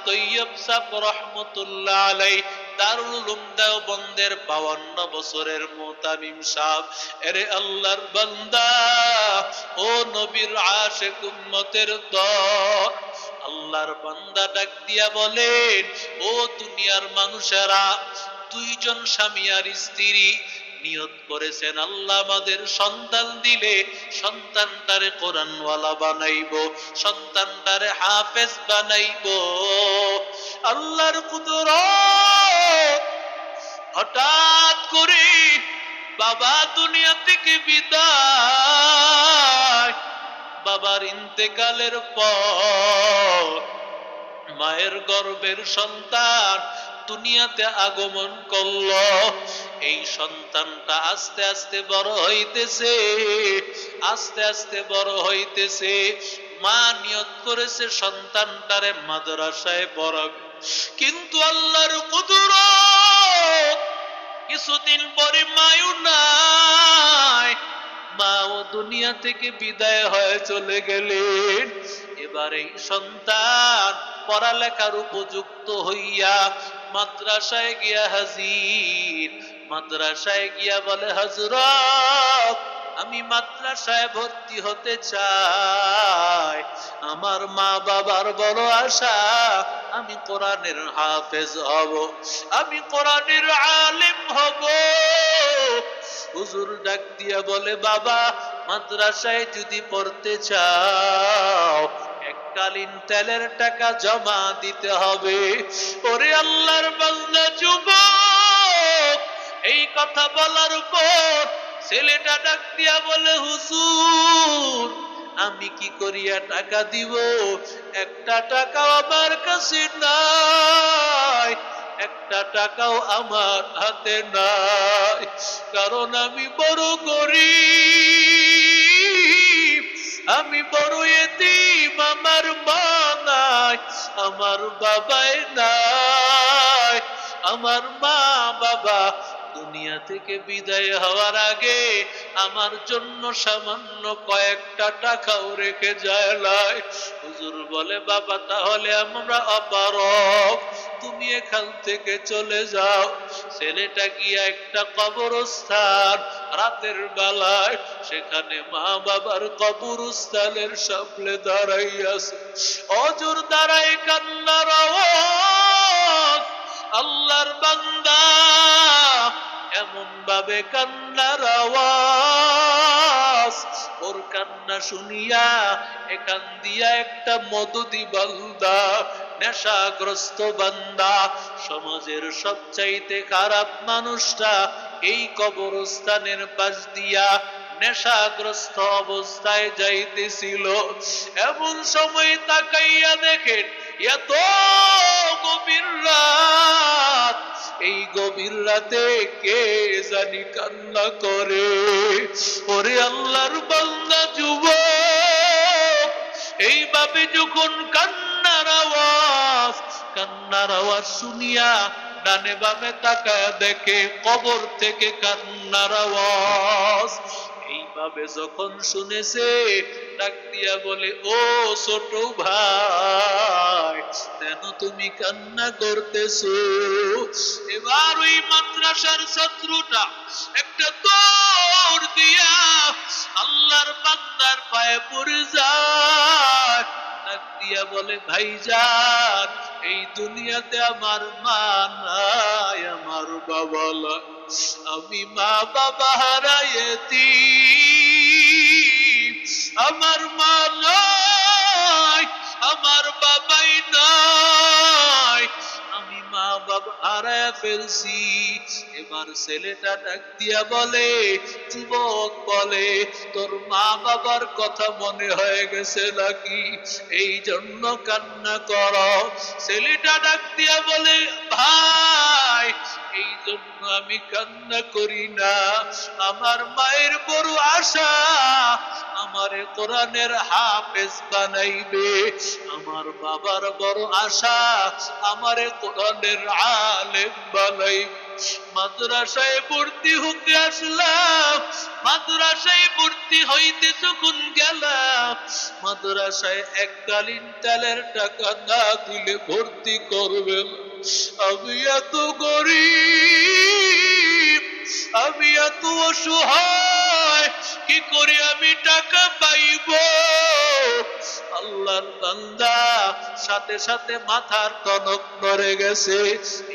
তৈয়ব সাহেব রহমতুল্লাহ আলাইহি দারুল উলুম দেওবন্দের 52 বছরের মুতামিম সাহেব, এরে আল্লাহর বান্দা, ও নবীর আশিক উম্মতের দল, আল্লাহর বান্দা ডাক দিয়া বলেন, ও দুনিয়ার মানুষেরা, দুইজন স্বামী আর স্ত্রী নিয়ত করেছেন আল্লাহ আমাদের সন্তান দিলে সন্তানটারে কোরআনওয়ালা বানাইবো, সন্তানটারে হাফেজ বানাইবো। আল্লাহর কুদরত, হঠাৎ করে বাবা দুনিয়া থেকে বিদায়, বাবার ইন্তেকালের পর মায়ের গর্ভের সন্তান দুনিয়াতে আগমন করল। এই সন্তানটা আস্তে আস্তে বড় হইতেছে, আস্তে আস্তে বড় হইতেছে। মা নিয়ত করেছে সন্তানটারে মাদ্রাসায় পড়াবে, কিন্তু আল্লাহর কুদরত, কিছুদিন পরে মায়ও নাই, মা ও দুনিয়া থেকে বিদায় হয়ে চলে গেলেন। এবার এই সন্তান পড়ালেখার উপযুক্ত হইয়া মাদ্রাসায় গিয়া হাজির। মাদ্রাসায় গিয়া বলে, হযরত আমি মাদ্রাসায় ভর্তি হতে চাই, আমার মা বাবার বড় আশা আমি কোরআনের হাফেজ হব, আমি কোরআনের আলেম হব। হুজুর ডাক দিয়া বলে, বাবা মাদ্রাসায় যদি পড়তে চাও এককালীন তেলের টাকা জমা দিতে হবে। ওরে আল্লাহর বান্দা যুবক, এই কথা বলার পর ছেলেটা ডাক দিয়া বলে, হুজুর আমি কি করিয়া টাকা দিব, একটা টাকাও আমার কাছে নাই, একটা টাকাও আমার হাতে নাই, কারণ আমি বড় গরীব, আমি বড় এতিম, আমার মা নাই, আমার বাবাই নাই, আমার মা বাবা দুনিয়া থেকে বিদায় হওয়ার আগে আমার জন্য সামান্য কয়েকটা টাকাও রেখে যায় নাই। হুজুর বলে, বাবা তাহলে আমরা অপারগ, তুমি এখান থেকে চলে যাও। ছেলেটা গিয়া একটা কবরস্থান রাতের বেলায়, সেখানে মা বাবার কবরস্থানের সামনে দাঁড়াইয়াছে, অজর দাঁড়াই কান্নার আওয়াজ। আল্লাহর বান্দা এমন ভাবে কান্নার আওয়াজ, ওর কান্না শুনিয়া এখান দিয়া একটা মদদি বান্দা, নেশাগ্রস্ত বান্দা, সমাজের সবচাইতে খারাপ মানুষটা এই কবরস্থানের পাশ দিয়া নেশাগ্রস্ত অবস্থায় যাইতেছিল। এমন সময় তাকাইয়া দেখেন এত গভীর রাত, এই গভীর রাতে কে জানি কান্না করে। ওরে আল্লাহর বান্দা যুবক, এইভাবে যখন কান্নার আওয়াজ শুনিয়া ডানে বামে তাকায় দেখে কবর থেকে কান্নার আওয়াজ। এইভাবে যখন শুনেছে ডাক দিয়া বলে, ও ছোট ভাই কেন তুমি কান্না করতেছো? এবার ওই মাদ্রাসার ছাত্রটা একটা দৌড় দিয়া আল্লাহর বান্দার পায়ে পড়ে যায়, ডাক দিয়া বলে, ভাইজান এই দুনিয়াতে আমার মা নাই, আমার বাবা নাই, আমি মা বাবা হারাইছি, আমার মা নাই, আমার বাবাই নাই, আমি মা বাবা হারায় ফেলছি। এবার ছেলেটা ডাক দিয়া বলে, যুবক বলে, তোর মা বাবার কথা মনে হয়ে গেছে নাকি, এই জন্য কান্না করো? ছেলেটা ডাক দিয়া বলে, ভাই নাই, এই জন্য আমি কান্না করি না। আমার মায়ের বড় আশা, আমারে কোরআনের হাফেজ বানাইবে। আমার বাবার বড় আশা, আমারে কোরআনের আলেম বানাইবে। মাদ্রাসায় ভর্তি হতে আসলাম, মাদ্রাসায় ভর্তি হইতে যখন গেলাম, মাদ্রাসায় এককালীন তেলের টাকা না দিলে ভর্তি করবে না। আমি এত গরিব, আমি এত অসহায়, কি করে আমি টাকা পাইব? আল্লাহর বান্দা সাথে সাথে মাথার টনক নড়ে গেছে।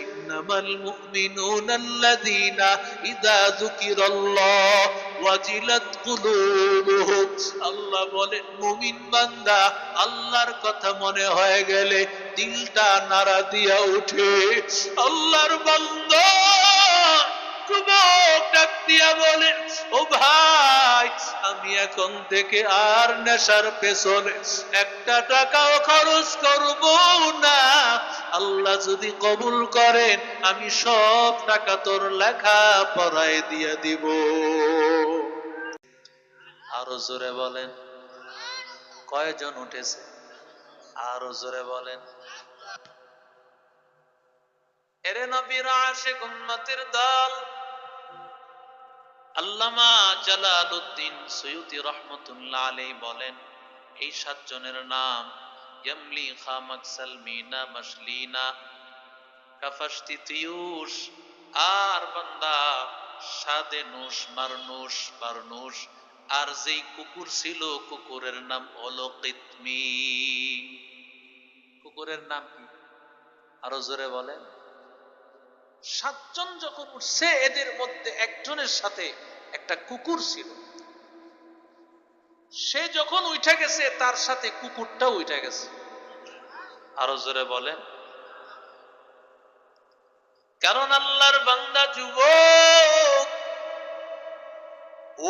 ইন্নামাল মুমিনুনা আল্লাযীনা ইযা যুকিরাল্লাহ ওয়াজিলাত কুলুবুহুম। আল্লাহ বলেন, মুমিন বান্দা আল্লাহর কথা মনে হয়ে গেলে দিলটা নাড়া দিয়া উঠে। আল্লাহর বান্দা যুবক ডাক দিয়া বলে, ও ভাই, আমি এখন থেকে আর নেশার পেছনে একটা টাকাও খরচ করব না। আল্লাহ যদি কবুল করেন, আমি সব টাকা তোর লেখা পড়ায় দিয়ে দিব। আরো জোরে বলেন। কয়জন উঠেছে? আরো জোরে বলেন। এরে নবীর আশিক উম্মতের দল, আল্লামা জালালউদ্দিন সৈয়দী রাহমাতুল্লাহ আলাইহি বলেন, এই 7 জনের নাম ইয়ামলি খামাক সালমিনা মাসলিনা কাফাশতি তিয়ুশ। আর বান্দা সাদে নুশ মারনুশ বারনুশ। আর যেই কুকুর ছিল, কুকুরের নাম হলো কিতমি। কুকুরের নাম কি? আরো জোরে বলেন। 7 জন যখন উঠছে, এদের মধ্যে একজনের সাথে একটা কুকুর ছিল। সে যখন উঠে গেছে, তার সাথে কুকুরটাও উঠে গেছে। আরো জোরে বলেন। কারণ আল্লাহর বান্দা যুবক,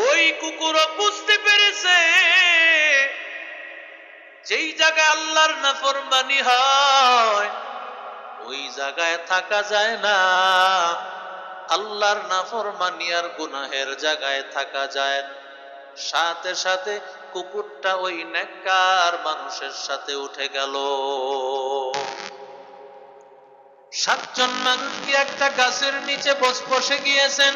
ওই কুকুর বুঝতে পেরেছে যেই জায়গায় আল্লাহর নাফরমানি হয়, ওই জায়গায় থাকা যায় না। আল্লাহর নাফরমানি আর গুনাহের জায়গায় থাকা যায় না। সাথে সাথে কুকুরটা ওই নেককার মানুষের সাথে উঠে গেল। 7 জন মানুষ কি একটা গাছের নিচে বসে গিয়েছেন।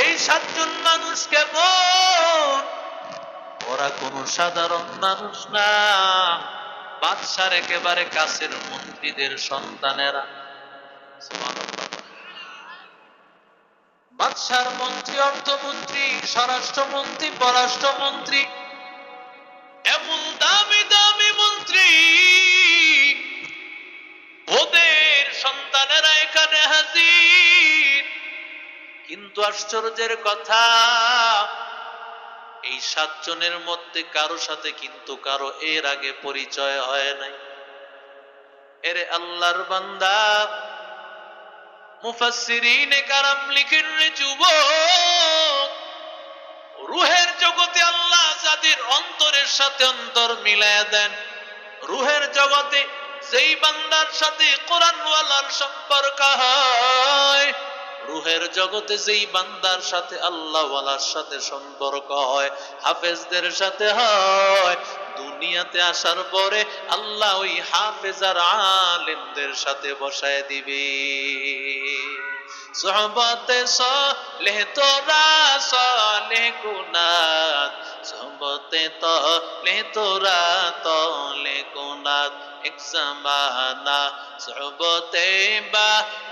এই 7 জন মানুষ কেমন? ওরা কোন সাধারণ মানুষ না, বাদশার একেবারে কাছের মন্ত্রীদের সন্তানেরা। বাদশার মন্ত্রী, অর্থমন্ত্রী, স্বরাষ্ট্রমন্ত্রী, পররাষ্ট্রমন্ত্রী, এমন দামি দামি মন্ত্রী, ওদের সন্তানেরা এখানে হাজির। কিন্তু আশ্চর্যের কথা, এই 7 জনের মধ্যে কারো সাথে কিন্তু কারো এর আগে পরিচয় হয় নাই। এরে আল্লাহর বান্দা, মুফাসসিরিনে কারাম লিখেন, রে যুবক, রূহের জগতে আল্লাহ যাদের অন্তরের সাথে অন্তর মিলায়া দেন, রূহের জগতে যেই বান্দার সাথে কোরআনওয়ালার সম্পর্ক হয়, রূহের জগতে যেই বান্দার সাথে আল্লাহওয়ালার সাথে সম্পর্ক হয়, হাফেজদের সাথে হয়, দুনিয়াতে আসার পরে আল্লাহ ওই হাফেজ আর আলেমদের সাথে বসায় দিবে। সোহবতে সালেহ তোরা সালেহ গুনাত, সোহবতে তালেহ তোরা তালে গুনাত। এক জামানা সোহবতে বা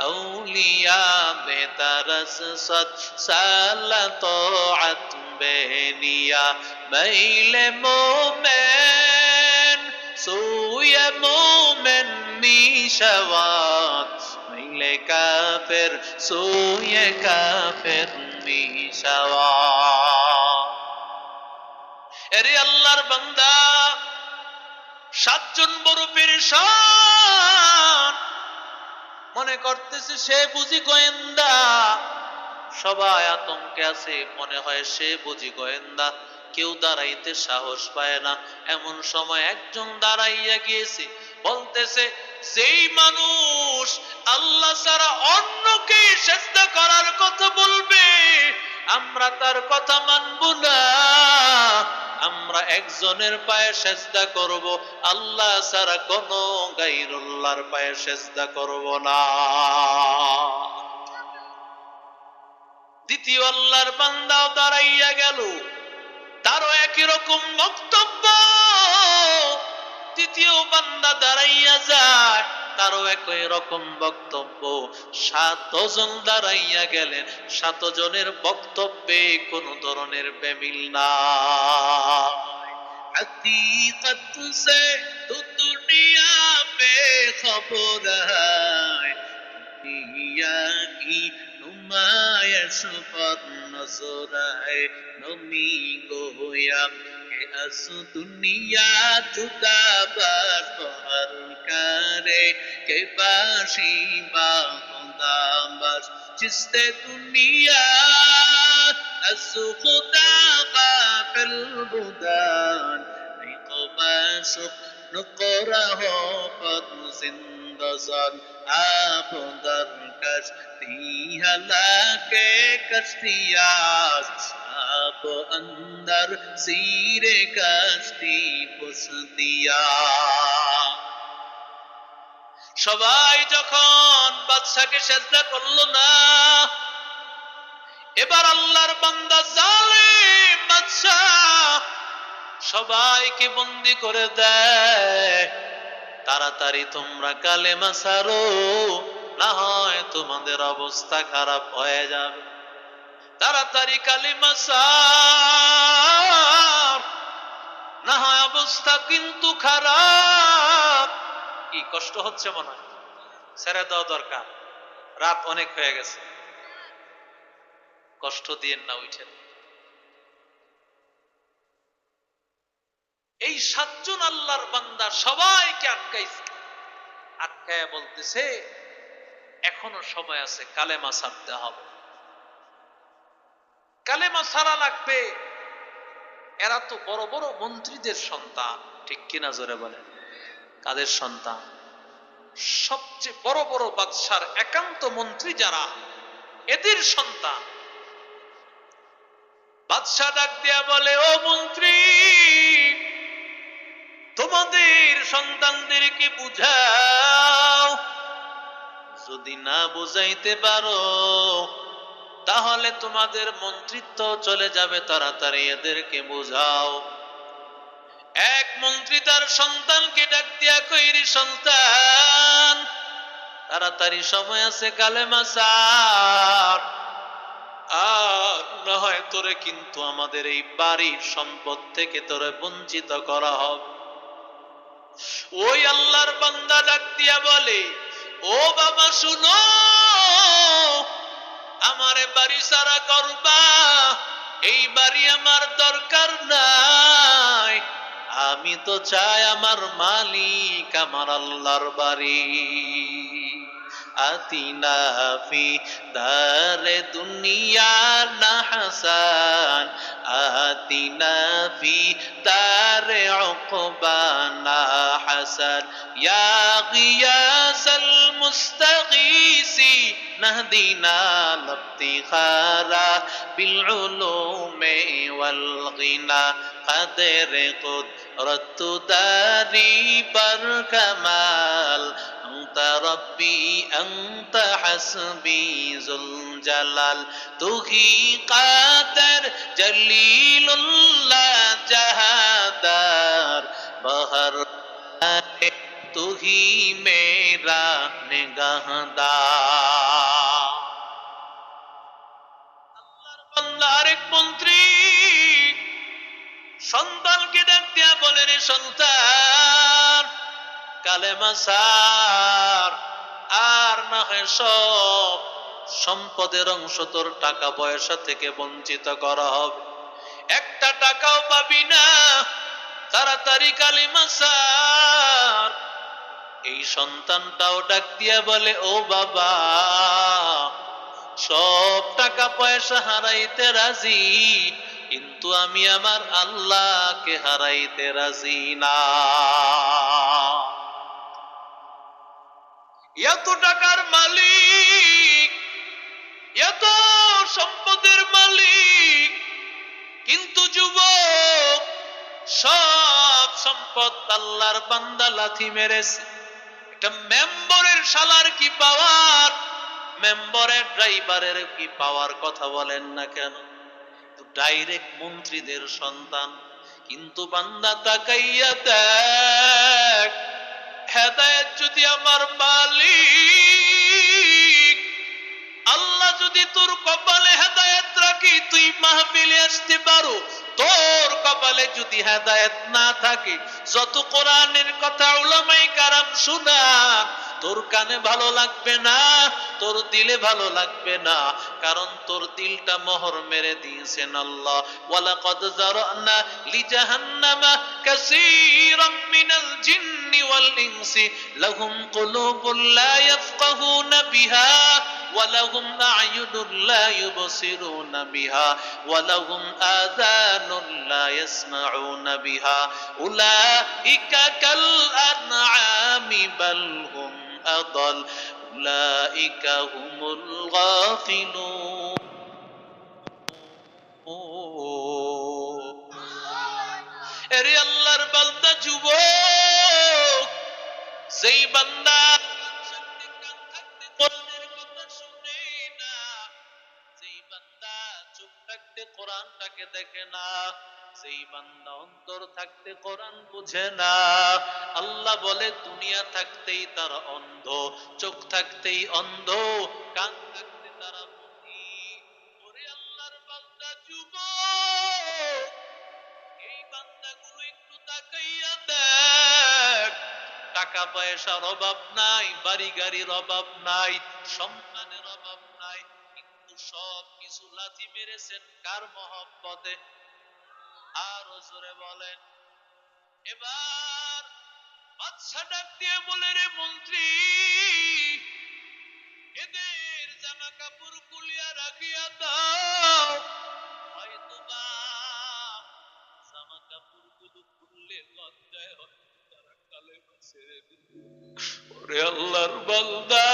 আউলিয়া বেতারস সদ সালা তাআত বেনিয়া মাইলে মোমেন সুয়ে মোমেন মিশাওয়াত, মাইলে কাফের সুয়ে কাফের মিশাওয়াত। এরে আল্লাহর বান্দা, 7 জন বড় পেরেশান, মনে করতেছে সে বুঝি গোয়েন্দা। সবাই আতঙ্কে আছে, মনে হয় সে বুঝি গোয়েন্দা। কেউ দাঁড়াইতে সাহস পায় না। এমন সময় একজন দাঁড়াইয়া গিয়েছে, বলতেছে যেই মানুষ আল্লাহ ছাড়া অন্যকে সেজদা করার কথা বলবে আমরা তার কথা মানব না, আমরা একজনের পায়ে সেজদা করব, আল্লাহ ছাড়া কোনো গায়রুল্লাহর পায়ে সেজদা করব না। দ্বিতীয় আল্লাহর বান্দাও দাঁড়াইয়া গেল, তারও একই রকম বক্তব্য। তৃতীয় বান্দা দাঁড়াইয়া যায়, তারও একই রকম বক্তব্য। 7 জন দাঁড়াইয়া গেলেন, 7 জনের বক্তব্যে কোন ধরনের বেমিল নাই। हकीकत से तो दुनिया बेखबर है, दुनिया की नुमाइश पर नजर है, नमी गोया के अस दुनिया जुदा बरहर करे के बाशी बा खुदा बस जिसते दुनिया अस खुदा गाफिल बुदान माशुक नकरह पद जिंदसान आप दर कश्ती हलाके कश्तियास आप अंदर सीरे कश्ती पुष्टिया। সবাই যখন বাদশাকে সেজদা করলো না, এবার আল্লাহর বান্দা জালিম বাদশাহ সবাইকে বন্দী করে দেয়। তাড়াতাড়ি তোমরা কালেমা ছাড়ো, না হয় তোমাদের অবস্থা খারাপ হয়ে যাবে। তাড়াতাড়ি কালেমা ছাড়, না হয় অবস্থা কিন্তু খারাপ। কি কষ্ট হচ্ছে মনে হয়, ছেড়ে দেওয়া দরকার, রাত অনেক হয়ে গেছে, কষ্ট দিয়েন না, উঠেন। এই 7 জন আল্লাহর বান্দা সবাইকে আটকাইছে, আটকায়া বলতেছে এখনো সময় আছে, কালেমা ছাড়তে হবে, কালেমা ছাড়া লাগবে। এরা তো বড় বড় মন্ত্রীদের সন্তান, ঠিক কিনা জোরে বলেন? কাদের সন্তান? সবচেয়ে বড় বড় বাদশার একান্ত মন্ত্রী যারা, এদের সন্তান। বাদশা ডাক দিয়া বলে, ও মন্ত্রী, তোমাদের সন্তানদেরকে বুঝাও, যদি না বুঝাইতে পারো তাহলে তোমাদের মন্ত্রিত্ব চলে যাবে, তাড়াতাড়ি এদেরকে বুঝাও। এক মন্ত্রী তার সন্তানকে ডাক দিয়া কইরি, সন্তান তাড়াতাড়ি সময় আছে, কালেমা ছাড়, আর না হয় তোরে কিন্তু আমাদের এই বাড়ির সম্পদ থেকে তোরে বঞ্চিত করা হবে। ওই আল্লাহর বান্দা ডাক দিয়া বলে, ও বাবা শুনো, আমারে বাড়ি সারা করবা, এই বাড়ি আমার দরকার নাই, আমি তো চাই আমার মালিক আমার আল্লাহর বাড়ি। আতিনা ফি দারে দুনিয়া না হাসান, আতিনা ফি দারে উকবা না হাসান, ইয়া গিয়াসাল মুস্তাগীসি নাহদিনা লিফতিখারা বিল উলুমি ওয়াল গিনা, قدر قدرت داري بر كمال أنت ربي أنت حسبي ذو الجلال، تو ہی قادر جلیل اللہ جہادار بہر، تو ہی میرا نگہدار۔ আল্লাহর বান্দা আরেক মন্ত্রী সন্তানকে ডাক দিয়া বলেন, সন্তান কালেমা ছাড়, আর না হয় সব সম্পদের অংশ তোর টাকা পয়সা থেকে বঞ্চিত করা হবে, একটা টাকাও পাবি না, তাড়াতাড়ি কালেমা ছাড়। এই সন্তানটাও ডাক দিয়া বলে, ও বাবা, সব টাকা পয়সা হারাইতে রাজি, কিন্তু আমি আমার আল্লাহকে হারাইতে রাজি না। এত টাকার মালিক, এত সম্পদের মালিক, কিন্তু যুবক সব সম্পদ আল্লাহর বান্দা লাথি মেরেছে। একটা মেম্বরের শালার কি পাওয়ার, মেম্বরের ড্রাইভারের কি পাওয়ার কথা বলেন না কেন? ডাইরেক্ট মন্ত্রীদের সন্তান, কিন্তু বান্দা তাকাইয়া দেখ, হেদায়েত যদি আমার মালিক আল্লাহ যদি তোর কপালে হেদায়েত রাখি, তুই মাহফিলে আসতে পারো। তোর কপালে যদি হেদায়েত না থাকে, যত কোরআনের কথা উলামায়ে কারাম শোনান, তোর কানে ভালো লাগবে না, তোর দিলে ভালো লাগবে না, কারণ তোর দিলটা মোহর মেরে দিয়েছেন আল্লাহ। ওয়ালাকাদ যারানা লিজাহান্নামা কাসীরাম মিনাল জিন্নি ওয়াল ইনসি লাহুম কুলুবুন লা ইয়াফকাহুনা বিহা ওয়ালাহুম আ'য়ুনুন লা ইউবসিরুনা বিহা ওয়ালাহুম আযানুন লা ইয়াসমাউনা বিহা উলাইকা কাল আনআমি বাল হুম আদাল উলাইকা হুমুল গাফিলুন। এরে আল্লাহর বান্দা যুবক, যেই বান্দা কোরআনের কথা শুনে না, যেই বান্দা চোখ থাকতে কোরআনটাকে দেখে না, যেই বান্দা অন্তর থাকতে কোরআন বুঝে না, আল্লাহ বলে দুনিয়া থাকতেই তারা অন্ধ, চোখ থাকতেই অন্ধ, কান থাকতে তারা বধির। ওরে আল্লাহর বান্দা যুবক, এই বান্দাগুলো একটু তাকাইয়া দেখ, টাকা পয়সার অভাব নাই, বাড়ি গাড়ির অভাব নাই, সন্তানের অভাব নাই, কিন্তু সব কিছু লাথি মেরেছেন কার মহব্বতে? আরো জোরে বলেন। এবার বাদশা ডাক দিয়ে বলে, রে মন্ত্রী, এদের জামা কাপড় খুলিয়া রাখিয়া দাও, হয়তোবা জামা কাপড় গুলো খুললে লজ্জায় হয়তো তারা কালেমা ছেড়ে দিবে। ওরে আল্লাহর বান্দা,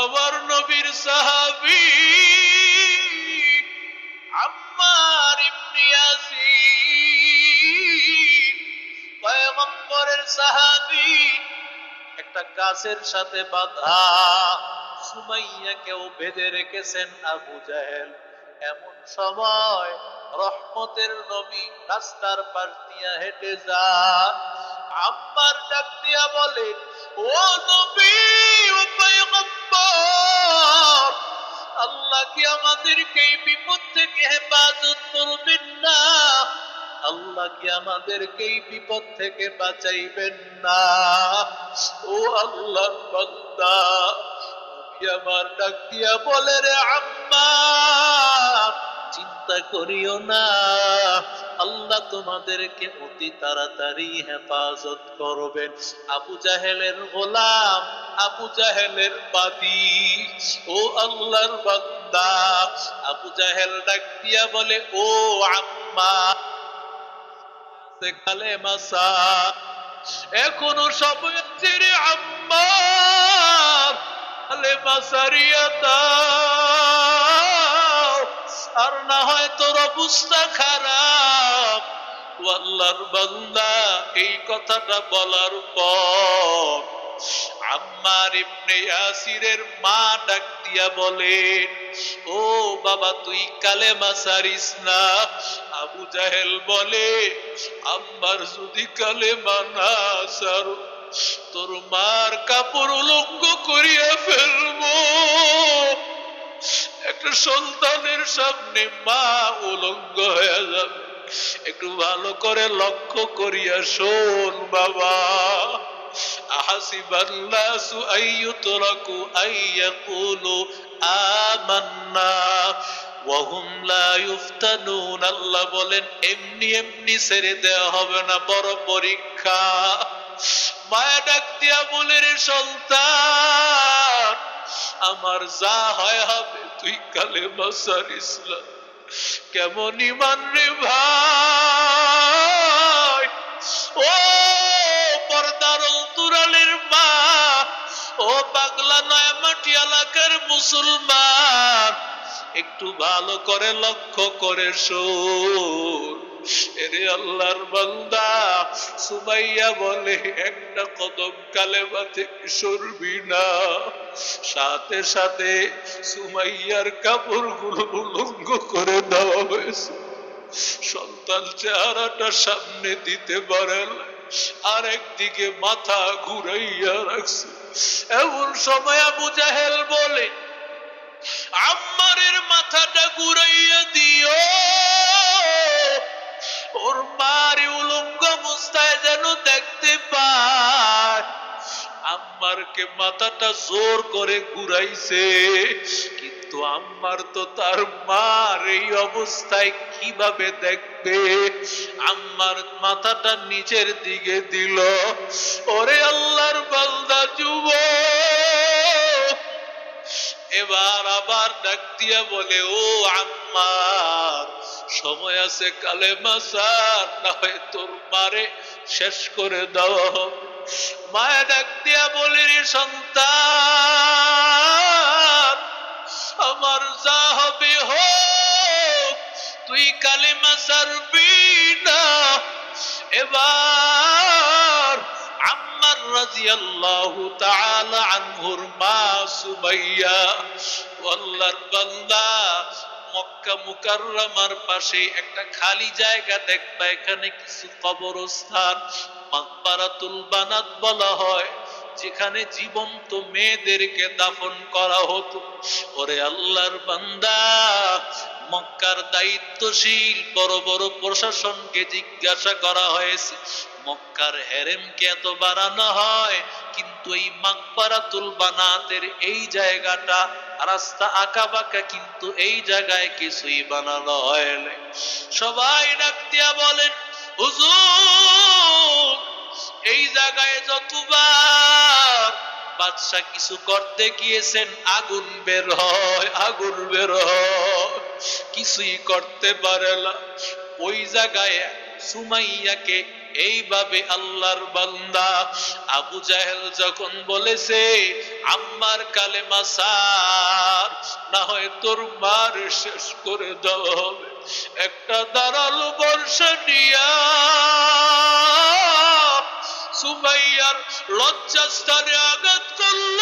আমার নবীর সাহাবী আম্মার ইবনে ইয়াসির, পয়গম্বরের সাহাবী, একটা গাছের সাথে বাঁধা সুমাইয়াকেও বেঁধে রেখেছেন আবু জাহেল। এমন সময় রহমতের নবী রাস্তার পাশ দিয়া হেঁটে যান। আম্মার ডাক দিয়া বলে, ও নবী, ও পয়গম্বর, আল্লাহ কি আমাদেরকে এই বিপদ থেকে হেফাজত করবেন না? আল্লাহ কি আমাদেরকে এই বিপদ থেকে বাঁচাইবেন না? ও আল্লাহর বান্দা, নবী আমার ডাক দিয়া বলে, রে আম্মা, চিন্তা করিও না, আল্লাহ তোমাদেরকে অতি তাড়াতাড়ি হেফাজত করবেন। আবু জাহেলের গোলাম, আবু জাহেলের বাদী, ও আল্লাহর বান্দা, আবু জাহেল ডাক দিয়া বলে, ও আম্মা, কালেমা এখনো সব রে আম্মা, কালেমা সারিয়া দাও, আর না হয় তোর অবস্থা খারাপ। আল্লাহর বান্দা এই কথাটা বলার পর আম্মার ইবনে ইয়াসিরের মা ডাক দিয়া বলেন, ও বাবা, তুই কালেমা সারিস না। আবু জাহেল বলে, আম্মার যদি কালেমা না সারো, তোর মার কাপড় উলঙ্গ করিয়া ফেলবো। একটা সন্তানের সামনে মা উলঙ্গ হয়ে যাবে, একটু ভালো করে লক্ষ্য করিয়া শোন বাবা। আহাসিবান নাসু আইয়ুতরাকু আইয়াকুলু আমান্না ওয়া হুম লা ইফতানুন। আল্লাহ বলেন, এমনি এমনি ছেড়ে দেওয়া হবে না, বড় পরীক্ষা। মায়া ডাক দিয়া বলে, রে সন্তান, আমার যা হয় হবে, তুই কালেমা সারিস না। কেমন ইমান রে ভাই, ও পর্দার অন্তরালের মা, মুসলমান, একটু ভালো করে লক্ষ্য করে শোন। এরে আল্লাহর বান্দা, সুমাইয়া বলে একটা কদম কালেমা থেকে সরবি না। সাথে সাথে সুমাইয়ার কাপড়গুলো উলঙ্গ করে দেওয়া হয়েছে। সন্তান চেহারাটা সামনে দিতে পারে না, আরেকদিকে মাথা ঘুরাইয়া রাখছে। এমন সময় আবু জাহেল বলে, আম্মারের মাথাটা ঘুরাইয়া দিও, ওর মারি উলঙ্গ অবস্থায় যেন দেখতে পায়। আম্মারকে মাথাটা জোর করে ঘুরাইছে, কিন্তু আম্মার তো তার মার এই অবস্থায় কিভাবে দেখবে? আম্মার মাথাটা নিচের দিকে দিল। ওরে আল্লাহর বান্দা যুবক, এবার আবার ডাক দিয়া বলে, ও আম্মার, সময় আছে কালেমা ছাড়, না হয় তোর মারে শেষ করে দেওয়া হবে। মায়া ডাক দিয়া বলে, রে সন্তান, আমার যা হবে হোক, তুই কালেমা ছাড়বি না। এবার আম্মার রাদিয়াল্লাহু তাআলা আনহুর মা সুমাইয়া, আল্লাহর বান্দা, মক্কা মুকাররমার পাশে একটা খালি জায়গা দেখবা, এখানে কিছু কবরস্থান, মাকবারাতুল বানাত বলা হয়, যেখানে জীবন্ত মেয়েদেরকে দাফন করা হতো। ওরে আল্লাহর বান্দা, মক্কার দায়িত্বশীল বড় বড় প্রশাসনকে জিজ্ঞাসা করা হয়েছে, মক্কার হেরেমকে এত বাড়ানো হয়, কিন্তু এই মাকবারাতুল বানাতের এই জায়গাটা রাস্তা আঁকা বাঁকা, কিন্তু এই জায়গায় কিছুই বানানো হয় না। সবাই ডাক দিয়া বলেন, হুজুর, এই জায়গায় যতবার বাদশা কিছু করতে গিয়েছেন আগুন বের হয়, আগুন বের হয়, কিছুই করতে পারে না। ওই জায়গায় সুমাইয়াকে এইভাবে আল্লাহর বান্দা আবু জাহেল যখন বলেছে, আম্মার কালেমা ছাড়, না হয় তোর মার শেষ করে দেওয়া হবে, একটা দাঁড়ালো বর্ষা নিয়া সুমাইয়ার লজ্জাস্থানে আঘাত করল।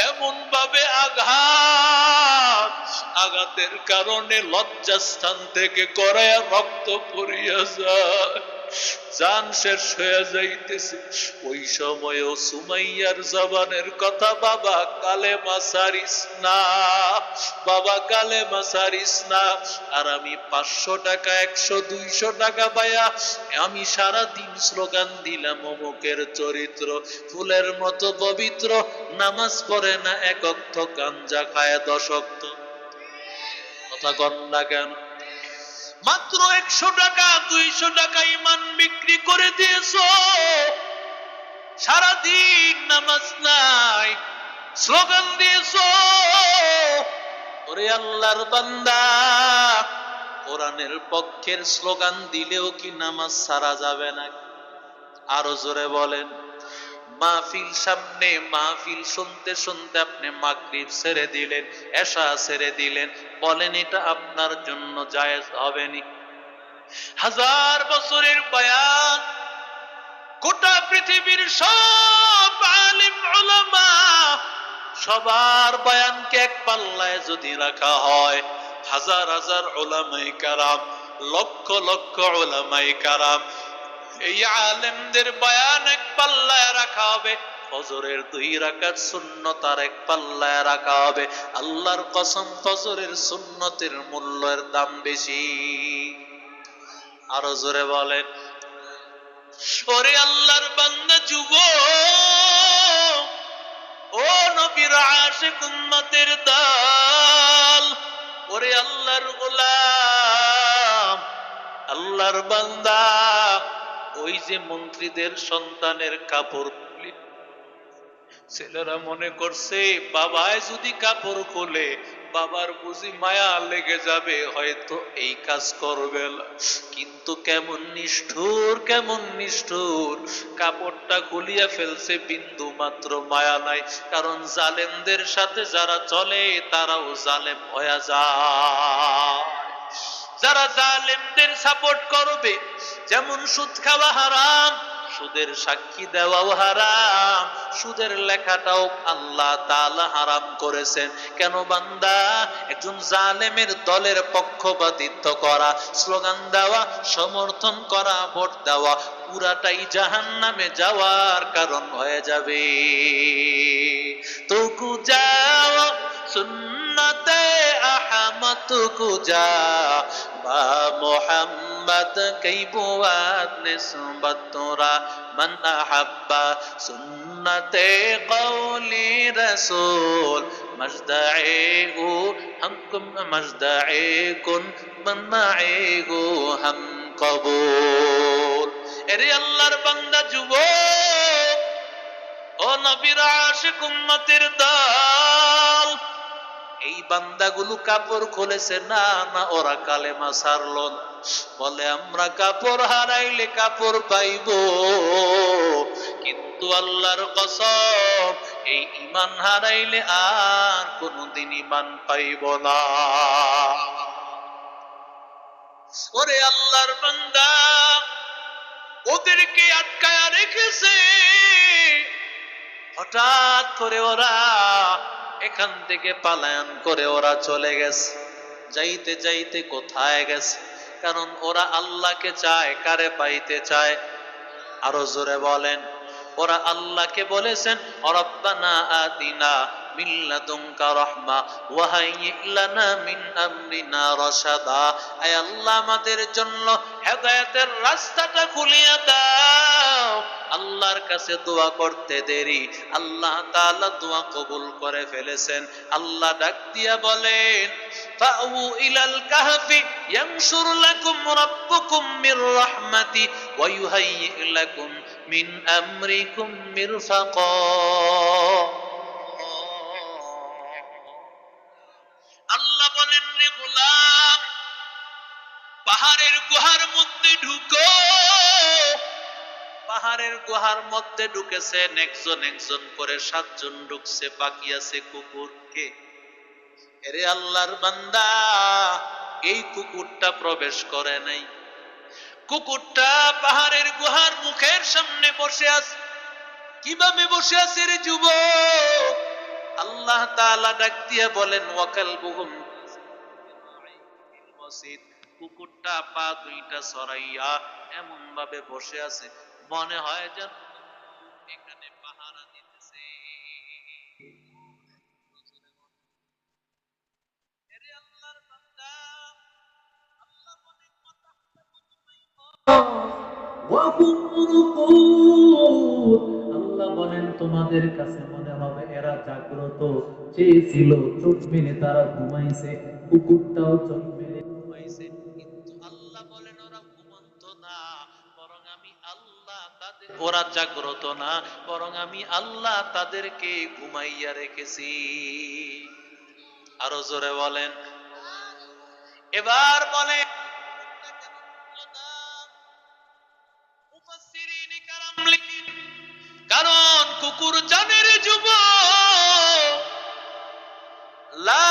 এমন ভাবে আঘাতের কারণে লজ্জাস্থান থেকে গড়ায়া রক্ত পড়িয়া যায়, জান শেষ হয়ে যাইতেছে। ওই সময়ও সুমাইয়ার জবানের কথা, বাবা কালেমা ছাড়িস না, বাবা কালেমা ছাড়িস না। আর আমি 500 টাকা 100 200 টাকা পায়া আমি সারাদিন স্লোগান দিলাম, অমুকের চরিত্র ফুলের মতো পবিত্র, নামাজ পড়ে না, 1 ওয়াক্ত গাঞ্জা খায় 10 ওয়াক্ত। কথা কন না কেন? মাত্র 100 টাকা 200 টাকা ইমান বিক্রি করে দিয়েছো, সারাদিন নামাজ নাই, স্লোগান দিয়েছো। ওরে আল্লাহর বান্দা, কোরআনের পক্ষের স্লোগান দিলেও কি নামাজ ছাড়া যাবে না? আরো জোরে বলেন। মাহফিল সামনে, মাহফিল শুনতে শুনতে আপনি মাগরিব ছেড়ে দিলেন, এশা ছেড়ে দিলেন, বলেন এটা আপনার জন্য জায়েজ হবে নি? 1000 বছরের বয়ান, গোটা পৃথিবীর সব আলিম উলামা, সবার বয়ানকে এক পাল্লায় যদি রাখা হয়, হাজার হাজার উলামায়ে কেরাম, লক্ষ লক্ষ উলামায়ে কেরাম, এই আলেমদের বয়ান এক পাল্লায় রাখা হবে, ফজরের 2 রাকাত সুন্নত আর এক পাল্লায় রাখা হবে। আল্লাহর কসম, ফজরের সুন্নতের মূল্যের দাম বেশি। আরো জোরে বলেন। ওরে আল্লাহর বান্দা যুবক, ও নবীর আশিক উম্মতের দল, ওরে আল্লাহর গোলাম, আল্লাহর বান্দা, ওই যে মন্ত্রীদের সন্তানের কাপড় খুলে ছেলেরা মনে করছে বাবায় যদি কাপড় খোলে বাবার বুঝি মায়া লেগে যাবে, হয়তো এই কাজ করবে না। কিন্তু কেমন নিষ্ঠুর, কেমন নিষ্ঠুর, কাপড়টা খুলিয়া ফেলছে, বিন্দু মাত্র মায়া নাই। কারণ জালেমদের সাথে যারা চলে তারাও জালেম হয়ে যায়। যারা জালেমদের সাপোর্ট করবে, যেমন সুদ খাওয়া হারাম, সুদের সাক্ষী দেওয়াও হারাম, সুদের লেখাটাও আল্লাহ তাআলা হারাম করেছেন। কেন বান্দা? একজন জালেমের দলের পক্ষপাতিত্ব করা, স্লোগান দেওয়া, সমর্থন করা, ভোট দেওয়া, পুরাটাই জাহান্নামে যাওয়ার কারণ হয়ে যাবে। তো কুজাও সুন্নতে আহমদ কুজা বা মোহাম্মদ কই বুয়াত নিসবত তোরা মান আহাব্বা সুন্নতে কওলি রাসূল মজদাউ হামকুম মজদাউ কুন মান মাইহু হাম কবুল। এরে আল্লাহর বান্দা যুবক, ও নবীর আশিক উম্মতের দল, এই বান্দাগুলো কাপড় খুলেছে না, না ওরা কালেমা ছাড়লো না? বলে আমরা কাপড় হারাইলে কাপড় পাইব, কিন্তু আল্লাহর কসম এই ঈমান হারাইলে আর কোনদিন ঈমান পাইব না। ওরে আল্লাহর বান্দা, ওদেরকে আটকায়া রেখেছে। হঠাৎ করে ওরা এখান থেকে পালায়ন করে ওরা চলে গেছে। যাইতে যাইতে কোথায় গেছে? কারণ ওরা আল্লাহকে চায়। কারে পাইতে চায়? আরো জোরে বলেন। ওরা আল্লাহকে বলেছেন রব্বানা আতিনা মিন লাদুনকা রাহমা ওয়া হাইয়্যি লানা মিন আমরিনা রাশাদা। আয় আল্লাহ, আমাদের জন্য হেদায়েতের রাস্তাটা খুলিয়া দাও। আল্লাহর কাছে দোয়া করতে দেরি, আল্লাহ তাআলা দোয়া কবুল করে ফেলেছেন। আল্লাহ ডাক দিয়া বলেন ফাউ ইলাল কাহফি ইয়ানশুর লাকুম রাব্বুকুম মির রাহমাতি ওয়া ইউহাইয়্যি লাকুম মিন আমরিকুম মিরফাকা। আল্লাহ বলেন, রে গোলাম, পাহাড়ের গুহার মধ্যে ঢুকো। পাহাড়ের গুহার মধ্যে ঢুকেছেন একজন একজন করে, 7 জন ঢুকছে, বাকি আছে কুকুরকে। এরে আল্লাহর বান্দা, এই কুকুরটা প্রবেশ করে নাই। কুকুরটা পাহাড়ের গুহার মুখের সামনে বসে আছে। কিভাবে বসে আছে রে যুবক? আল্লাহ তাআলা ডাক দিয়া বলেন ওয়াকালবুহুম ওয়াসিদ। কুকুরটা পা দুইটা ছড়াইয়া এমন ভাবে বসে আছে, মনে হয় যেন এখানে পাহারা দিতেছে। এরে আল্লাহর বান্দা, আল্লাহ বলেন আল্লাহ বলেন তোমাদের কাছে মনে হবে এরা জাগ্রত, চেয়েছিল, চোখ মেলে তারা ঘুমাইছে, কুকুরটাও চোখ মেলে ঘুমাইছে, কিন্তু আল্লাহ বলেন ওরা ঘুমন্ত না, বরং আমি আল্লাহ তাদের, ওরা জাগ্রত না, বরং আমি আল্লাহ তাদেরকে ঘুমাইয়া রেখেছি। আরো জোরে বলেন। এবার বলে কারণ কুকুর জানের যুবক লা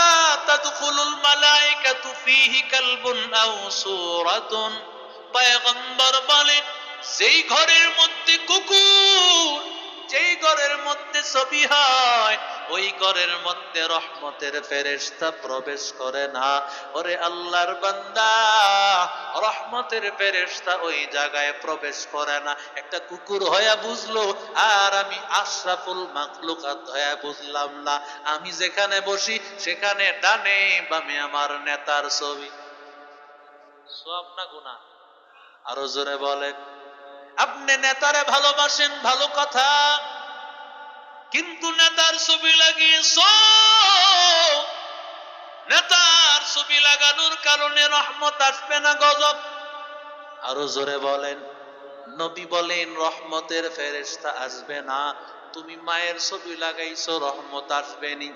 তাদখুলুল মালাইকাতু ফীহি কালবুন আও সূরাতুন। পয়গম্বর বলেন যেই ঘরের মধ্যে কুকুর, যেই ঘরের মধ্যে ছবি হয়, ওই ঘরের মধ্যে রহমতের ফেরেশতা প্রবেশ করে না। ওরে আল্লাহর বান্দা, রহমতের ফেরেশতা ওই জায়গায় প্রবেশ করে না। একটা কুকুর হইয়া বুঝলো, আর আমি আশরাফুল মাখলুকাত হইয়া বুঝলাম না। আমি যেখানে বসি সেখানে ডানে বামে আমার নেতার ছবি। সওয়াব না গুনাহ? আরো জোরে বলেন। আপনি নেতারে ভালোবাসেন, ভালো কথা, কিন্তু নেতার ছবি লাগিয়েছ, নেতার ছবি লাগানোর কারণে রহমত আসবে না গজব? আরো জোরে বলেন। নবী বলেন রহমতের ফেরেশতা আসবে না। তুমি মায়ের ছবি লাগাইছো, রহমত আসবে নি?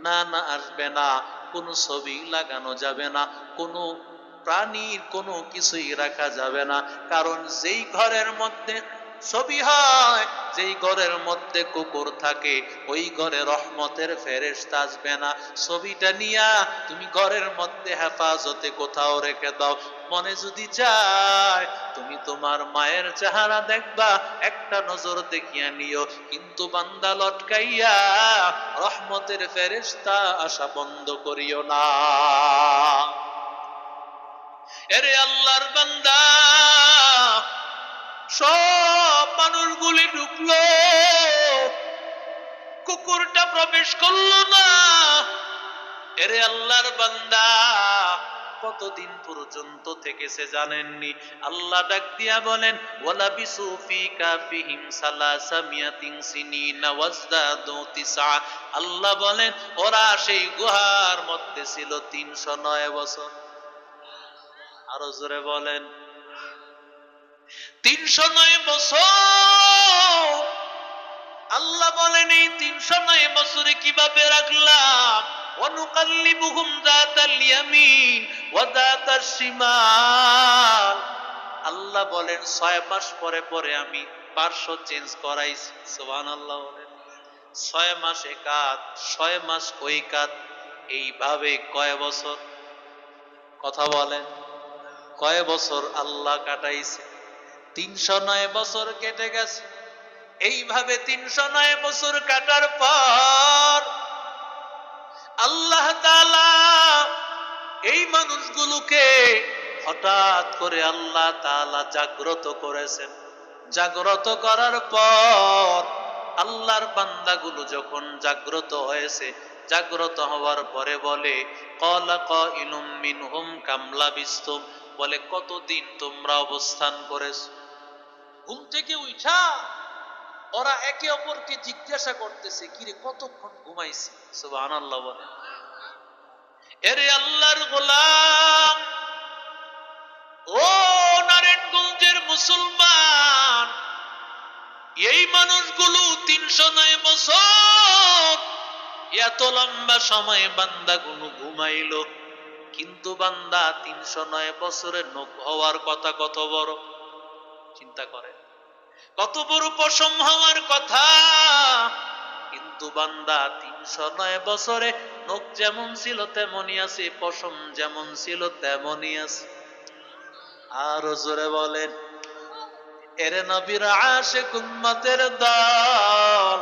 না না, আসবে না। কোনো ছবি লাগানো যাবে না, কোনো প্রাণীর কোনো কিছুই রাখা যাবে না। কারণ যেই ঘরের মধ্যে ছবি হয়, যেই ঘরের মধ্যে কুকুর থাকে, ওই ঘরে রহমতের ফেরেশতা আসবে না। ছবিটা নিয়া তুমি ঘরের মধ্যে হেফাজতে কোথাও রেখে দাও। মনে যদি চায় তুমি তোমার মায়ের চেহারা দেখবা, একটা নজর দেখিয়া নিও, কিন্তু বান্দা লটকাইয়া রহমতের ফেরেশতা আসা বন্ধ করিও না। এরে আল্লাহর বান্দা, সব মানুষগুলি ঢুকলো, কুকুরটা প্রবেশ করলো না। এরে আল্লাহর বান্দা, কতদিন পর্যন্ত থেকেছে জানেননি? আল্লাহ ডাক দিয়া বলেন, ওয়ালা বিসু ফি কাফিহিম সালাসামিয়াতিন সিনিনা ওয়াজদাদু তিসআ। আল্লাহ বলেন ওরা সেই গুহার মধ্যে ছিল 309 বছর। আরো জোরে বলেন, 309 বছর। আল্লাহ বলেন এই 309 বছরে কিভাবে রাখলাম? ওয়ানুকাল্লিবুহুম যাতাল ইয়ামিন ওয়া যাতাশ শিমাল। আল্লাহ বলেন 6 মাস পরে পরে আমি পার্শ্ব চেঞ্জ করাইছি। সুবহানাল্লাহ বলেন, 6 মাস এ কাত, 6 মাস ওই কাত। এইভাবে কয় বছর? কথা বলেন, কয় বছর আল্লাহ কাটাইছে? 309 বছর কেটে গেছে। এইভাবে 309 বছর কাটার পর আল্লাহ তাআলা এই মানুষগুলোকে হঠাৎ করে আল্লাহ তাআলা জাগ্রত করেছেন। জাগ্রত করার পর আল্লাহর বান্দাগুলো যখন জাগ্রত হয়েছে, জাগ্রত হওয়ার পরে বলে, ক্বালা কাইলুম মিনহুম কাম লাবিসতুম, বলে কতদিন তোমরা অবস্থান করেছো? ঘুম থেকে উঠা ওরা একে অপরকে জিজ্ঞাসা করতেছে, কিরে কতক্ষণ ঘুমাইছি? সুবহানাল্লাহ বলে। এরে আল্লাহর গোলাম, ও নারায়ণগঞ্জের মুসলমান, এই মানুষগুলো 309 বছর এত লম্বা সময় বান্দাগুলো ঘুমাইলো, কিন্তু বান্দা 309 বছরের নখ হওয়ার কথা কত বড় চিন্তা করে, কত বড় পশম হওয়ার কথা। কিন্তু বান্দা 309 বছরে নখ যেমন ছিল তেমনই আছে, পশম যেমন ছিল তেমনই আছে। আর জোরে বলেন, এরে নবীর আশিক উম্মতের দল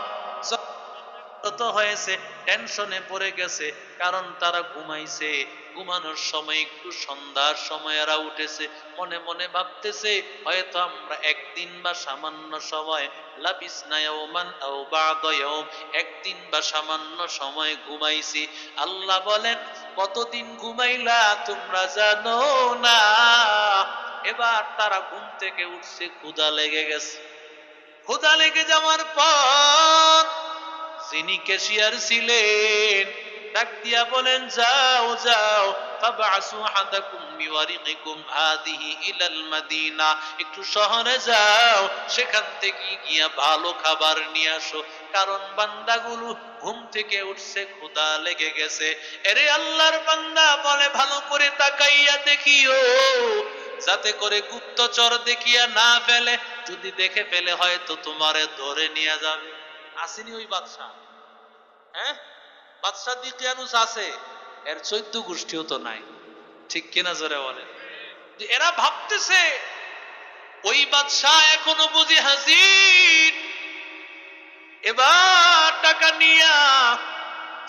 যত হয়েছে টেনশনে পড়ে গেছে, কারণ তারা ঘুমাইছে। ঘুমানোর সময় একটু সন্ধ্যার সময় এরা উঠেছে, মনে মনে ভাবতেছে হয়তো আমরা একদিন বা সামান্য সময়, লাবিসনা ইয়াওমান আও বা'দা ইয়াওম, একদিন বা সামান্য সময় ঘুমাইছি। আল্লাহ বলেন কতদিন ঘুমাইলা তোমরা জানো না? এবার তারা ঘুম থেকে উঠছে, ক্ষুধা লেগে গেছে। ক্ষুধা লেগে যাওয়ার পর যিনি ক্যাশিয়ার ছিলেন ডাক দিয়া বলেন, যাও যাও, ফাবআসু আহাদাকুম বিওয়ারিকিকুম হাদিহি ইলাল মাদিনা, একটু শহরে যাও, সেখান থেকে গিয়া ভালো খাবার নিয়ে আসো। কারণ বান্দাগুলো ঘুম থেকে উঠছে, ক্ষুধা লেগে গেছে। এরে আল্লাহর বান্দা বলে, ভালো করে তাকাইয়া দেখিও, যাতে করে গুপ্তচর দেখিয়া না ফেলে। যদি দেখে ফেলে হয়তো তোমারে ধরে নিয়ে যাবে। আসেনি ওই বাদশা? হ্যাঁ, বাদশা দিকিয়ানুস আছে, এর 14 গোষ্ঠীও তো নাই, ঠিক কিনা জোরে বলেন? এরা ভাবতেছে ওই বাদশা এখনো বুঝি হাজির। এবার টাকা নিয়া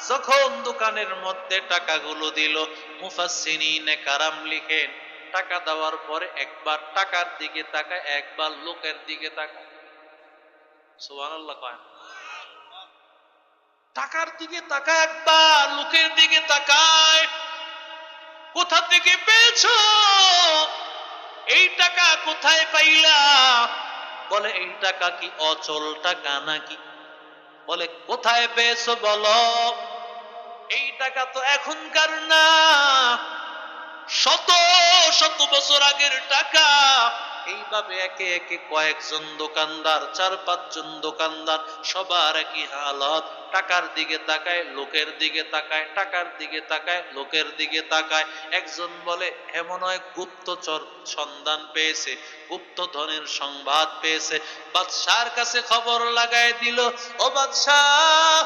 যখন দোকানের মধ্যে টাকাগুলো দিল, মুফাসসিরিনে কারাম লিখেন, টাকা দেওয়ার পরে একবার টাকার দিকে তাকায়, একবার লোকের দিকে তাকায়। সুবহানাল্লাহ কয়, টাকার দিকে তাকায় একবার, লোকের দিকে তাকায়। কোথা থেকে পেয়েছো? এই টাকা কোথায় পাইলা? বলে এই টাকা কি অচল টাকা নাকি? বলে কোথায় পেয়েছো বলো? এই টাকা তো এখনকার না, শত শত বছর আগের টাকা। এইভাবে একে একে কয়েকজন দোকানদার, 4-5 জন দোকানদার, সবার একই হালত। টাকার দিকে তাকায়, লোকের দিকে তাকায়, টাকার দিকে তাকায়, লোকের দিকে তাকায়। একজন বলে এমন হয় গুপ্তচর সন্ধান পেয়েছে, গুপ্তধনের সংবাদ পেয়েছে, বাদশার কাছে খবর লাগায় দিল, ও বাদশাহ,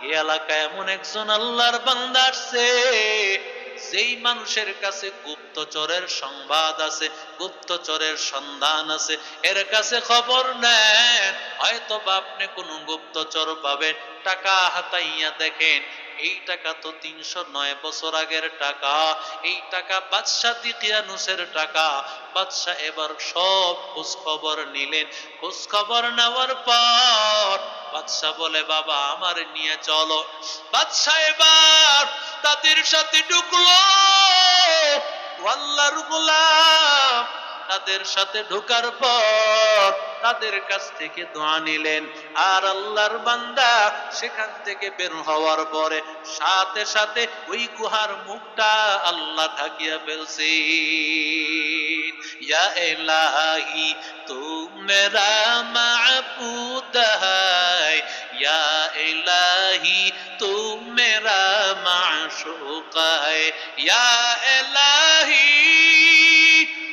এই এলাকায় এমন একজন আল্লাহর বান্দা আসছে, যেই মানুষের কাছে গুপ্তচরের সংবাদ আছে, গুপ্তচরের সন্ধান আছে, এর কাছে খবর নেন, হয়তো বা আপনি কোন গুপ্তচর পাবেন। টাকা হাতাইয়া দেখেন, এই টাকা তো 309 বছর আগের টাকা, এই টাকা বাদশাহ দিকিয়ানুসের টাকা। বাদশাহ এবার সব খোঁজ খবর নিলেন। খোঁজ খবর নেওয়ার পর বাদশাহ বলে, বাবা আমার নিয়ে চলো। বাদশাহ এবার তাদের সাথে ঢুকলো। আল্লাহর গোলাম তাদের সাথে ঢোকার পর তাদের কাছ থেকে দোয়া নিলেন। আর আল্লাহর বান্দা সেখান থেকে বের হওয়ার পরে সাথে সাথে ওই গুহার মুখটা আল্লাহ ঢাকিয়া ফেলছে। ইয়া ইলাহি তু মেরা মাবুদ হায়, ইয়া ইলাহি তু মেরা মাশুক হায়, ইয়া ইলাহি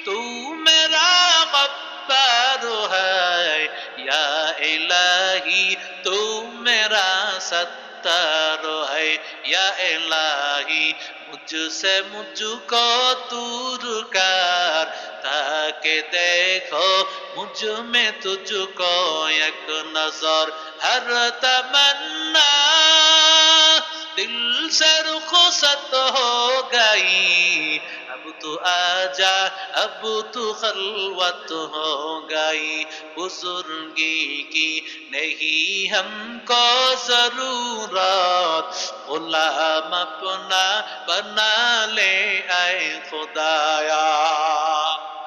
তু মেরা গফফার হায়, ইয়া ইলাহি তু মেরা সত্তার হায়, ইয়া ইলাহি मुझसे मुझको दूर कर, ताकि देखो मुझ में तुझको एक नजर, हर तमन्ना दिल से रुखसत हो गई, अब तू आजा अब तू खलवत हो गई, बुजुर्गी की नहीं हमको जरूरत, गुलाम अपना बना ले आए खुदाया।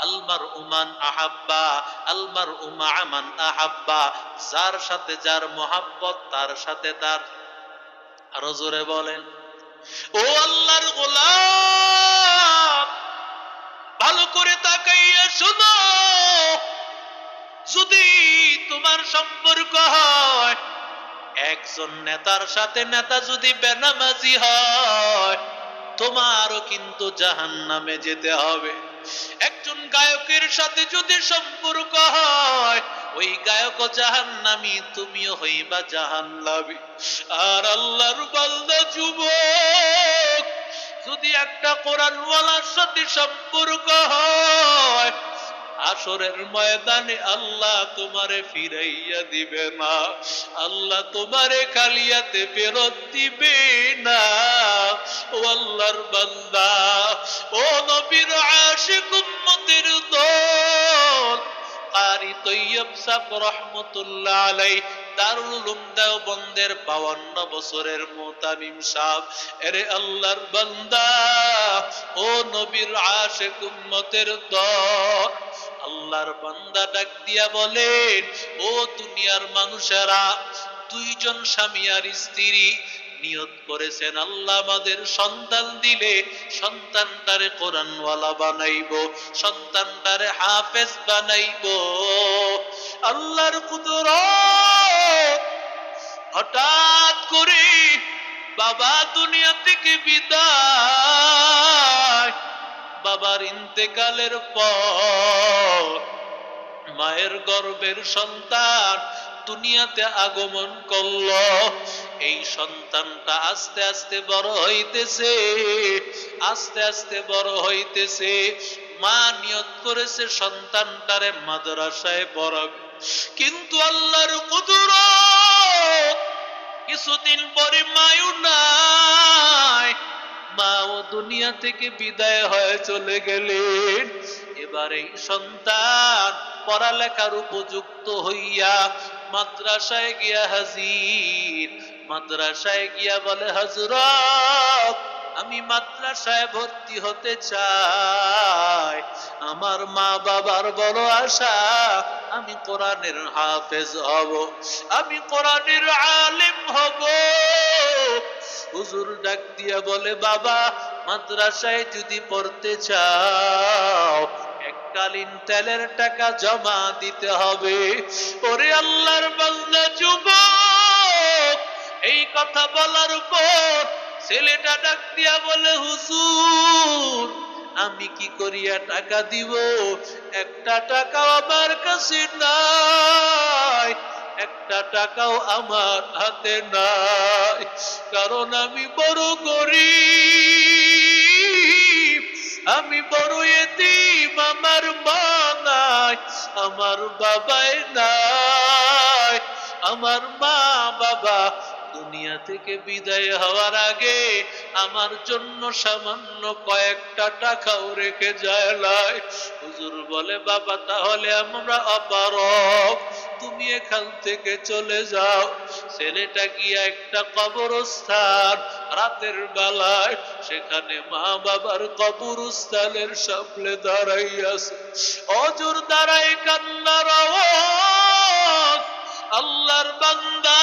अलमरउ मान আহাব্বা, अलमरउ মা'a মান আহাব্বা, যার সাথে যার মোহাব্বত তার সাথে তার। আরো জোরে বলেন, ও আল্লাহর গোলাম, ভালো করে তাকাইয়া শুনো, যদি তোমার সম্পর্ক হয় একজন নেতার সাথে, নেতা যদি বেনামাজি হয়, তোমারও কিন্তু জাহান্নামে যেতে হবে। একজন গায়কের সাথে যদি সম্পর্ক হয়, ওই গায়ক জাহান্নামী, তুমিও হইবা জাহান্নামী। আর আল্লাহর বান্দা যুবক যদি একটা কোরআনওয়ালার সাথে সম্পর্ক হয়, আসরের ময়দানে আল্লাহ তোমারে ফিরাইয়া দিবে না, আল্লাহ তোমারে খালিয়াতে ফেরত দিবে না। ও আল্লাহর বান্দা, ও নবীর আশিক উম্মতের দল, কারি তৈয়ব সাহেব রহমতুল্লাহ আলাইহি, দারুল উলুম দেওবন্দের 52 বছরের মুতামিম সাহেব, এরে আল্লাহর বান্দা, ও নবীর আশিক উম্মতের দল, আল্লাহর বান্দা ডাক দিয়া বলেন, ও দুনিয়ার মানুষেরা, দুইজন স্বামী আর স্ত্রী নিয়ত করেছেন, আল্লাহ আমাদের সন্তান দিলে সন্তানটারে কোরআনওয়ালা বানাইবো, সন্তানটারে হাফেজ বানাইবো। আল্লাহর কুদরত, হঠাৎ করে বাবা দুনিয়া থেকে বিদায়। বাবার ইন্তেকালের পর মায়ের গর্ভের সন্তান দুনিয়াতে আগমন করল। এই সন্তানটা আস্তে আস্তে বড় হইতেছে, আস্তে আস্তে বড় হইতেছে। মা নিয়ত করেছে সন্তানটারে মাদ্রাসায় পড়াবে, কিন্তু আল্লাহর কুদরত, কিছুদিন পরে মায়ও নাই, মা ও দুনিয়া থেকে বিদায় হয়ে চলে গেলেন। এবার এই সন্তান পড়ালেখার উপযুক্ত হইয়া মাদ্রাসায় গিয়া হাজির। মাদ্রাসায় গিয়া বলে, হযরত, আমি মাদ্রাসায় ভর্তি হতে চাই, আমার মা বাবার বড় আশা আমি কোরআনের হাফেজ হব, আমি কোরআনের আলেম হব। হুজুর ডাক দিয়া বলে, বাবা মাদ্রাসায় যদি পড়তে চাও এককালীন তেলের টাকা জমা দিতে হবে। ওরে আল্লাহর বান্দা যুবক, এই কথা বলার পর ছেলেটা ডাক দিয়া বলে, হুজুর আমি কি করিয়া টাকা দিব? একটা টাকাও আমার কাছে নাই, একটা টাকাও আমার হাতে নাই, কারণ আমি বড় গরীব, আমি বড় এতিম, আমার মা নাই, আমার বাবাই নাই, আমার মা বাবা দুনিয়া থেকে বিদায় হওয়ার আগে আমার জন্য সামান্য কয়েকটা টাকাও রেখে যায় নাই। হুজুর বলে, বাবা তাহলে আমরা অপারগ, তুমি এখান থেকে চলে যাও। ছেলেটা গিয়া একটা কবরস্থান রাতের বেলায়, সেখানে মা বাবার কবরস্থানের সামনে দাঁড়াইয়াছে, অজর দাঁড়াই কান্নার আওয়াজ। আল্লাহর বান্দা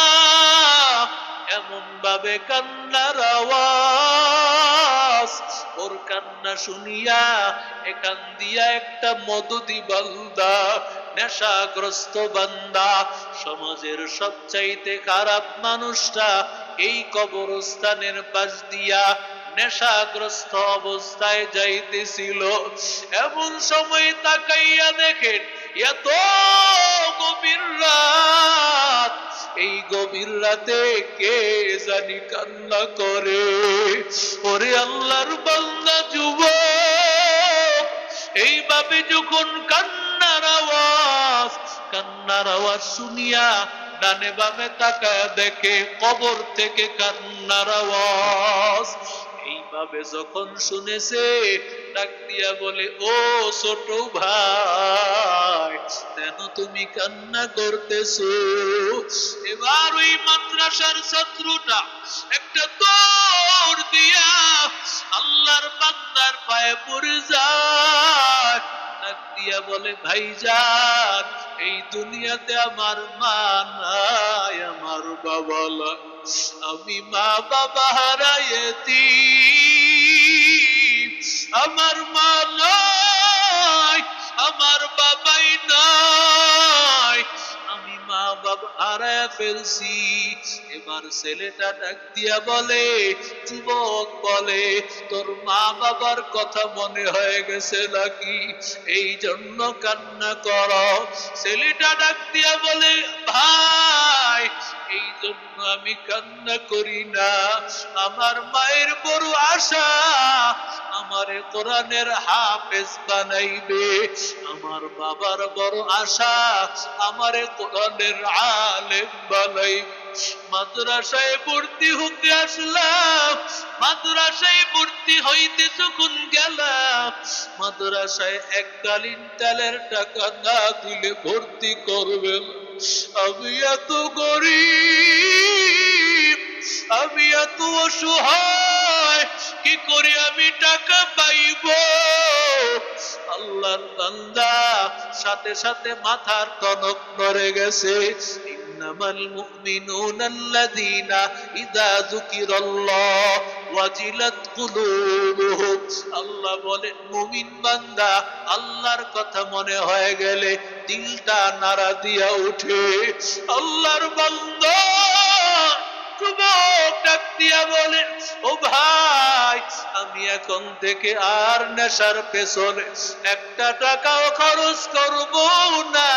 এমন ভাবে কান্নার আওয়াজ, ওর কান্না শুনিয়া এখান দিয়া একটা মদদি বান্দা, নেশাগ্রস্ত বান্দা, সমাজের সবচাইতে খারাপ মানুষটা এই কবরস্থানের পাশ দিয়া নেশাগ্রস্ত অবস্থায় যাইতেছিল। এমন সময় তাকাইয়া দেখেন এত গভীর রাত, এই গভীর রাতে কে জানি কান্না করে। ওরে আল্লাহর বান্দা যুবক, এইভাবে যখন কান্নার আওয়াজ শুনিয়া ডানে বামে তাকায় দেখে কবর থেকে কান্নার আওয়াজ। এইভাবে যখন শুনেছে, ডাক দিয়া বলে, ও ছোট ভাই, কেন তুমি কান্না করতেছো? এবার ওই মাদ্রাসার ছাত্রটা একটা দৌড় দিয়া আল্লাহর বান্দার পায়ে পড়ে যায়, ডাক দিয়া বলে, ভাইজান এই দুনিয়াতে আমার মা নাই, আমার বাবা নাই, আমি মা বাবা হারাইছি, আমার মা নাই, আমার বাবাই নাই, আমি মা বাবা হারায় ফেলছি। এবার ছেলেটা ডাক দিয়া বলে, যুবক বলে, তোর মা বাবার কথা মনে হয়ে গেছে নাকি, এই জন্য কান্না করো? ছেলেটা ডাক দিয়া বলে, ভাই এই জন্য আমি কান্না করি না, আমার মায়ের বড় আশা আমারে কোরআনের হাফেজ বানাইবে, আমার বাবার বড় আশা আমারে কোরআনের আলেম বানাইবে। মাদ্রাসায় ভর্তি হতে আসলাম, মাদ্রাসায় ভর্তি হইতে যখন গেলাম, মাদ্রাসায় এককালীন তেলের টাকা না দিলে ভর্তি করবে না। আমি এত গরীব, আমি এত অসহায়, কি করে আমি টাকা পাইব? আল্লাহর বান্দা সাথে সাথে মাথার টনক নড়ে গেছে। ইন্নামাল মুমিনুনা আল্লাযীনা ইযা যুকিরাল্লাহ ওয়াজিলাত কুলুবুহুম। আল্লাহ বলেন, মুমিন বান্দা আল্লাহর কথা মনে হয়ে গেলে দিলটা নাড়া দিয়া উঠে। আল্লাহর বান্দা যুবক ডাক দিয়া বলে, ও ভাই আমি এখন থেকে আর নেশার পেছনে একটা টাকাও খরচ করব না,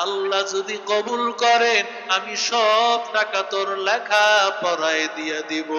আল্লাহ যদি কবুল করেন আমি সব টাকা তোর লেখা পড়ায় দিয়া দিব।